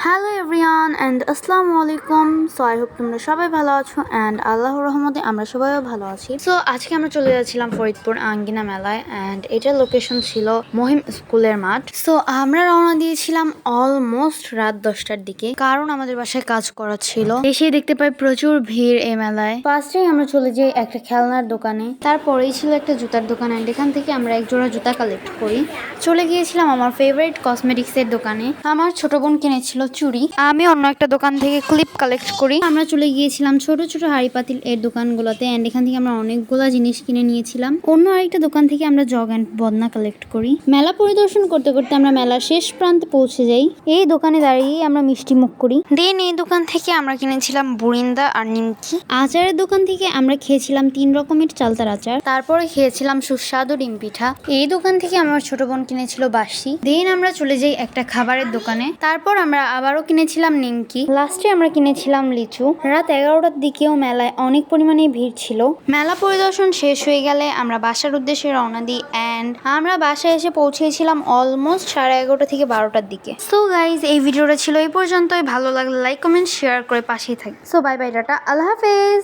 Hello everyone and আসসালামু আলাইকুম। So I hope তোমরা সবাই ভালো আছো অ্যান্ড আল্লাহর রহমতে আমরা সবাইও ভালো আছি। সো আজকে আমরা চলে যাচ্ছিলাম ফরিদপুর আঙ্গিনা মেলায় অ্যান্ড এটার লোকেশন ছিল মহিম স্কুলের মাঠ। সো আমরা রওনা দিয়েছিলাম অলমোস্ট রাত 10টার দিকে, কারণ আমাদের বাসায় কাজ করা ছিল। এসেই দেখতে পাই প্রচুর ভিড় এই মেলায়। ফার্স্টেই আমরা চলে যাই একটা খেলনার দোকানে, তারপরেই ছিল একটা জুতার দোকান অ্যান্ড এখান থেকে আমরা এক জোড়া জুতা কালেক্ট করি। চলে গিয়েছিলাম আমার ফেভারিট কসমেটিক্সের দোকানে। আমার ছোট বোন কিনেছিল চুড়ি, আমি অন্য একটা দোকান থেকে ক্লিপ কালেক্ট করি। আমরা চলে গিয়েছিলাম ছোট ছোট হাড়ি পাতিল এর দোকানগুলোতে অ্যান্ড এখান থেকে আমরা অনেকগুলা জিনিস কিনে নিয়েছিলাম। অন্য আরেকটা দোকান থেকে আমরা জগ অ্যান্ড বদনা কালেক্ট করি। মেলা পরিদর্শন করতে করতে আমরা মেলার শেষ প্রান্তে পৌঁছে যাই। এই দোকানে দাঁড়িয়ে আমরা মিষ্টি মুখ করি। দেন এই দোকান থেকে আমরা কিনেছিলাম বুরিন্দা আর নিমকি। আচারের দোকান থেকে আমরা খেয়েছিলাম 3 রকমের চালতার আচার, তারপরে খেয়েছিলাম সুস্বাদু ডিম পিঠা। এই দোকান থেকে আমার ছোট বোন কিনেছিল বাসি। দেন আমরা চলে যাই একটা খাবারের দোকানে, তারপর আমরা আবারও কিনেছিলাম নিমকি। লাস্টে আমরা কিনেছিলাম লিচু। রাত 11টার দিকেও মেলায় অনেক পরিমাণে ভিড় ছিল। মেলা পরিদর্শন শেষ হয়ে গেলে আমরা বাসার উদ্দেশ্যে রওনা দিই অ্যান্ড আমরা বাসায় এসে পৌঁছেছিলাম অলমোস্ট 11:30 থেকে 12টার দিকে। সো গাইজ, এই ভিডিওটা ছিল এই পর্যন্তই। ভালো লাগলে লাইক কমেন্ট শেয়ার করে পাশেই থাকি। সো বাই বাই, টাটা, আল্লাহ হাফেজ।